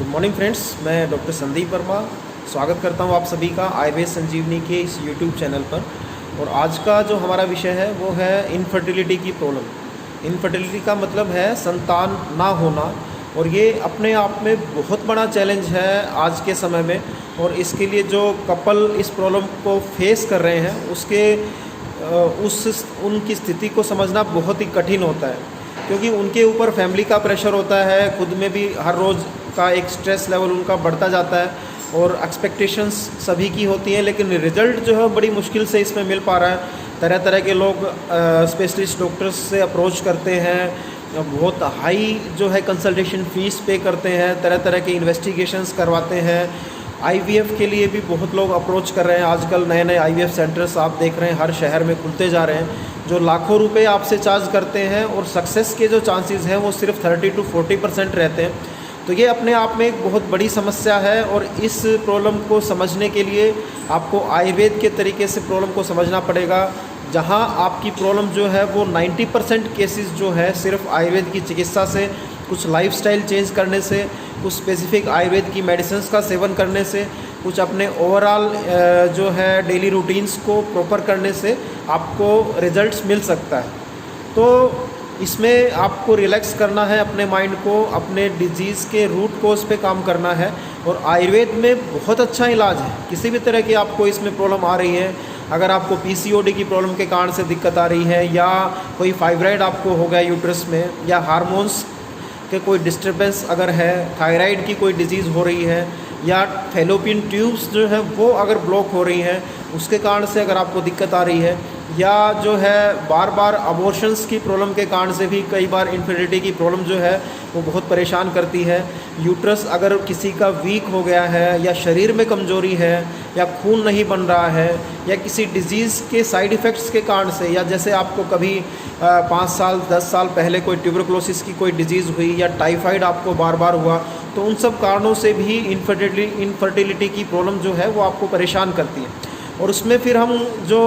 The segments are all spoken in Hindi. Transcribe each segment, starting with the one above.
गुड मॉर्निंग फ्रेंड्स, मैं डॉक्टर संदीप वर्मा स्वागत करता हूं आप सभी का आयुर्वेद संजीवनी के इस यूट्यूब चैनल पर। और आज का जो हमारा विषय है वो है इनफर्टिलिटी की प्रॉब्लम। इनफर्टिलिटी का मतलब है संतान ना होना, और ये अपने आप में बहुत बड़ा चैलेंज है आज के समय में। और इसके लिए जो कपल इस प्रॉब्लम को फेस कर रहे हैं उनकी स्थिति को समझना बहुत ही कठिन होता है, क्योंकि उनके ऊपर फैमिली का प्रेशर होता है, खुद में भी हर रोज़ का एक स्ट्रेस लेवल उनका बढ़ता जाता है और एक्सपेक्टेशंस सभी की होती हैं, लेकिन रिज़ल्ट जो है बड़ी मुश्किल से इसमें मिल पा रहा है। तरह तरह के लोग स्पेशलिस्ट डॉक्टर्स से अप्रोच करते हैं, बहुत हाई जो है कंसल्टेशन फ़ीस पे करते हैं, तरह तरह के इन्वेस्टिगेशंस करवाते हैं। आईवीएफ के लिए भी बहुत लोग अप्रोच कर रहे हैं। आजकल नए नए आईवीएफ सेंटर्स आप देख रहे हैं हर शहर में खुलते जा रहे हैं, जो लाखों रुपए आपसे चार्ज करते हैं, और सक्सेस के जो चांसेस हैं वो सिर्फ 30 to 40% रहते हैं। तो ये अपने आप में एक बहुत बड़ी समस्या है, और इस प्रॉब्लम को समझने के लिए आपको आयुर्वेद के तरीके से प्रॉब्लम को समझना पड़ेगा, जहां आपकी प्रॉब्लम जो है वो 90% केसेस जो है सिर्फ आयुर्वेद की चिकित्सा से, कुछ लाइफस्टाइल चेंज करने से, कुछ स्पेसिफिक आयुर्वेद की मेडिसिन्स का सेवन करने से, कुछ अपने ओवरऑल जो है डेली रूटीन्स को प्रॉपर करने से आपको रिजल्ट्स मिल सकता है। तो इसमें आपको रिलैक्स करना है अपने माइंड को, अपने डिजीज़ के रूट कोज पे काम करना है। और आयुर्वेद में बहुत अच्छा इलाज है। किसी भी तरह की आपको इसमें प्रॉब्लम आ रही है, अगर आपको पीसीओडी की प्रॉब्लम के कारण से दिक्कत आ रही है, या कोई फाइब्राइड आपको हो गया यूट्रस में, या हार्मोन्स के कोई डिस्टर्बेंस अगर है, थायराइड की कोई डिजीज़ हो रही है, या फैलोपियन ट्यूब्स जो है वो अगर ब्लॉक हो रही हैं, उसके कारण से अगर आपको दिक्कत आ रही है, या जो है बार बार अबॉर्शंस की प्रॉब्लम के कारण से भी कई बार इनफर्टिलिटी की प्रॉब्लम जो है वो बहुत परेशान करती है। यूट्रस अगर किसी का वीक हो गया है, या शरीर में कमजोरी है, या खून नहीं बन रहा है, या किसी डिजीज़ के साइड इफ़ेक्ट्स के कारण से, या जैसे आपको कभी 5 साल 10 साल पहले कोई ट्यूबरकुलोसिस की कोई डिजीज़ हुई, या टाइफाइड आपको बार बार हुआ, तो उन सब कारणों से भी इनफर्टिलिटी की प्रॉब्लम जो है वो आपको परेशान करती है। और उसमें फिर हम जो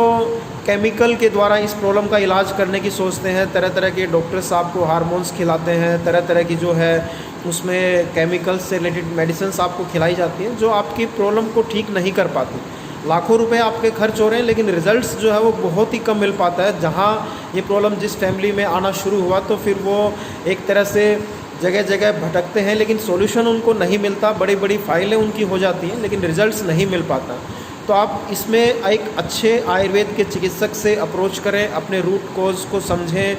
केमिकल के द्वारा इस प्रॉब्लम का इलाज करने की सोचते हैं, तरह तरह के डॉक्टर्स आपको हार्मोन्स खिलाते हैं, तरह तरह की जो है उसमें केमिकल्स से रिलेटेड मेडिसिन्स आपको खिलाई जाती हैं, जो आपकी प्रॉब्लम को ठीक नहीं कर पाती। लाखों रुपए आपके खर्च हो रहे हैं, लेकिन रिजल्ट्स जो है वो बहुत ही कम मिल पाता है। जहाँ ये प्रॉब्लम जिस फैमिली में आना शुरू हुआ, तो फिर वो एक तरह से जगह जगह भटकते हैं, लेकिन सॉल्यूशन उनको नहीं मिलता। बड़ी बड़ी फाइलें उनकी हो जाती हैं, लेकिन रिजल्ट्स नहीं मिल पाता। तो आप इसमें एक अच्छे आयुर्वेद के चिकित्सक से अप्रोच करें, अपने रूट कॉज को समझें,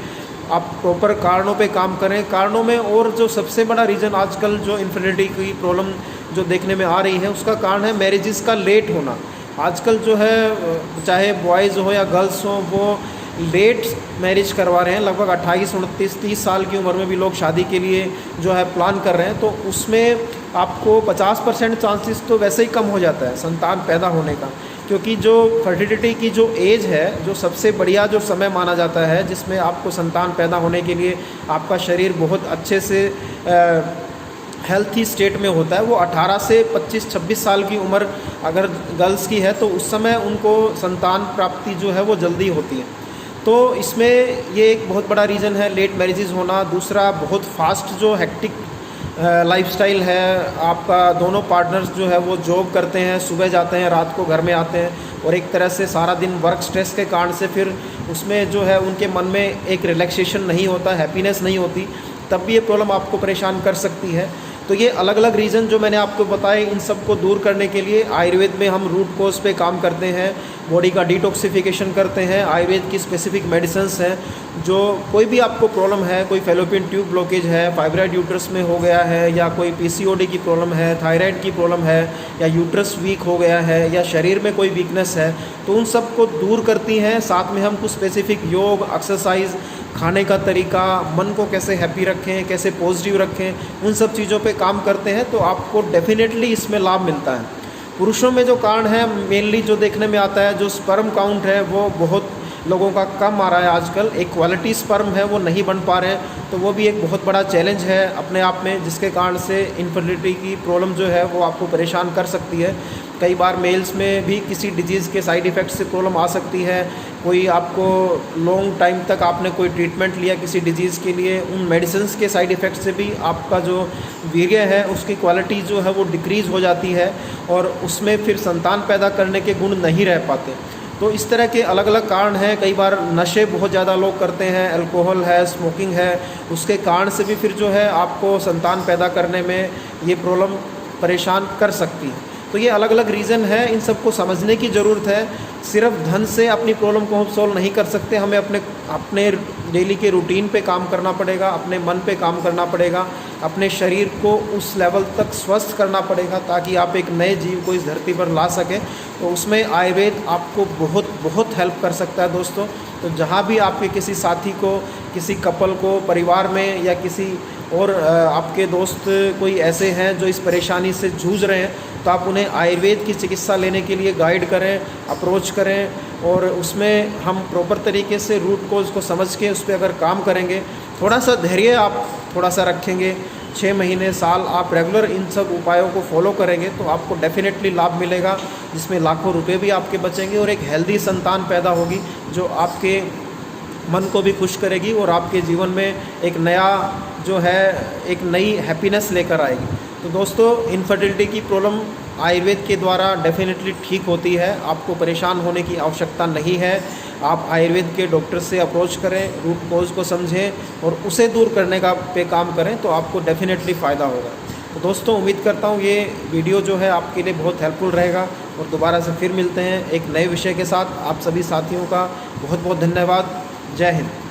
आप प्रॉपर कारणों पे काम करें। कारणों में और जो सबसे बड़ा रीज़न आजकल जो इनफर्टिलिटी की प्रॉब्लम जो देखने में आ रही है, उसका कारण है मैरिजेस का लेट होना। आजकल जो है चाहे बॉयज़ हो या गर्ल्स हो, वो लेट मैरिज करवा रहे हैं। लगभग 28, 29, 30 साल की उम्र में भी लोग शादी के लिए जो है प्लान कर रहे हैं। तो उसमें आपको 50% चांसेस तो वैसे ही कम हो जाता है संतान पैदा होने का, क्योंकि जो फर्टिलिटी की जो एज है, जो सबसे बढ़िया जो समय माना जाता है जिसमें आपको संतान पैदा होने के लिए आपका शरीर बहुत अच्छे से हेल्थी स्टेट में होता है, वो 18 से 25-26 साल की उम्र अगर गर्ल्स की है, तो उस समय उनको संतान प्राप्ति जो है वो जल्दी होती है। तो इसमें ये एक बहुत बड़ा रीज़न है लेट मैरिजेस होना। दूसरा, बहुत फास्ट जो हेक्टिक लाइफस्टाइल है आपका। दोनों पार्टनर्स जो है वो जॉब करते हैं, सुबह जाते हैं, रात को घर में आते हैं, और एक तरह से सारा दिन वर्क स्ट्रेस के कारण से फिर उसमें जो है उनके मन में एक रिलैक्सेशन नहीं होता, हैप्पीनेस नहीं होती, तब भी ये प्रॉब्लम आपको परेशान कर सकती है। तो ये अलग अलग रीज़न जो मैंने आपको बताए, इन सब को दूर करने के लिए आयुर्वेद में हम रूट कॉज पे काम करते हैं, बॉडी का डिटॉक्सिफिकेशन करते हैं। आयुर्वेद की स्पेसिफिक मेडिसिन्स हैं, जो कोई भी आपको प्रॉब्लम है, कोई फैलोपियन ट्यूब ब्लॉकेज है, फाइब्राइड यूट्रस में हो गया है, या कोई पीसीओडी की प्रॉब्लम है, थायराइड की प्रॉब्लम है, या यूट्रस वीक हो गया है, या शरीर में कोई वीकनेस है, तो उन सब को दूर करती हैं। साथ में हम कुछ स्पेसिफिक योग, एक्सरसाइज, खाने का तरीका, मन को कैसे हैप्पी रखें, कैसे पॉजिटिव रखें, उन सब चीज़ों पे काम करते हैं, तो आपको डेफिनेटली इसमें लाभ मिलता है। पुरुषों में जो कारण है मेनली जो देखने में आता है, जो स्पर्म काउंट है वो बहुत लोगों का कम आ रहा है आजकल, एक क्वालिटी स्पर्म है वो नहीं बन पा रहे हैं, तो वो भी एक बहुत बड़ा चैलेंज है अपने आप में, जिसके कारण से इनफर्टिलिटी की प्रॉब्लम जो है वो आपको परेशान कर सकती है। कई बार मेल्स में भी किसी डिजीज़ के साइड इफ़ेक्ट से प्रॉब्लम आ सकती है। कोई आपको लॉन्ग टाइम तक आपने कोई ट्रीटमेंट लिया किसी डिजीज़ के लिए, उन मेडिसिन्स के साइड इफ़ेक्ट से भी आपका जो वीर्य है उसकी क्वालिटी जो है वो डिक्रीज़ हो जाती है और उसमें फिर संतान पैदा करने के गुण नहीं रह पाते। तो इस तरह के अलग अलग कारण हैं। कई बार नशे बहुत ज़्यादा लोग करते हैं, अल्कोहल है, स्मोकिंग है, उसके कारण से भी फिर जो है आपको संतान पैदा करने में ये प्रॉब्लम परेशान कर सकती है। तो ये अलग अलग रीज़न है, इन सबको समझने की ज़रूरत है। सिर्फ धन से अपनी प्रॉब्लम को हम सॉल्व नहीं कर सकते, हमें अपने डेली के रूटीन पे काम करना पड़ेगा, अपने मन पे काम करना पड़ेगा, अपने शरीर को उस लेवल तक स्वस्थ करना पड़ेगा ताकि आप एक नए जीव को इस धरती पर ला सकें। तो उसमें आयुर्वेद आपको बहुत बहुत हेल्प कर सकता है दोस्तों। तो जहाँ भी आपके किसी साथी को, किसी कपल को, परिवार में या किसी और आपके दोस्त कोई ऐसे हैं जो इस परेशानी से जूझ रहे हैं, तो आप उन्हें आयुर्वेद की चिकित्सा लेने के लिए गाइड करें, अप्रोच करें और उसमें हम प्रॉपर तरीके से रूट कोज को समझ के उस पर अगर काम करेंगे, थोड़ा सा धैर्य आप थोड़ा सा रखेंगे, 6 महीने, साल आप रेगुलर इन सब उपायों को फॉलो करेंगे तो आपको डेफिनेटली लाभ मिलेगा, जिसमें लाखों रुपए भी आपके बचेंगे और एक हेल्दी संतान पैदा होगी जो आपके मन को भी खुश करेगी और आपके जीवन में एक नया जो है एक नई हैप्पीनेस लेकर आएगी। तो दोस्तों, इनफर्टिलिटी की प्रॉब्लम आयुर्वेद के द्वारा डेफिनेटली ठीक होती है, आपको परेशान होने की आवश्यकता नहीं है। आप आयुर्वेद के डॉक्टर से अप्रोच करें, रूट कॉज को समझें और उसे दूर करने का पे काम करें तो आपको डेफिनेटली फ़ायदा होगा। तो दोस्तों, उम्मीद करता हूँ ये वीडियो जो है आपके लिए बहुत हेल्पफुल रहेगा और दोबारा से फिर मिलते हैं एक नए विषय के साथ। आप सभी साथियों का बहुत बहुत धन्यवाद। जय हिंद।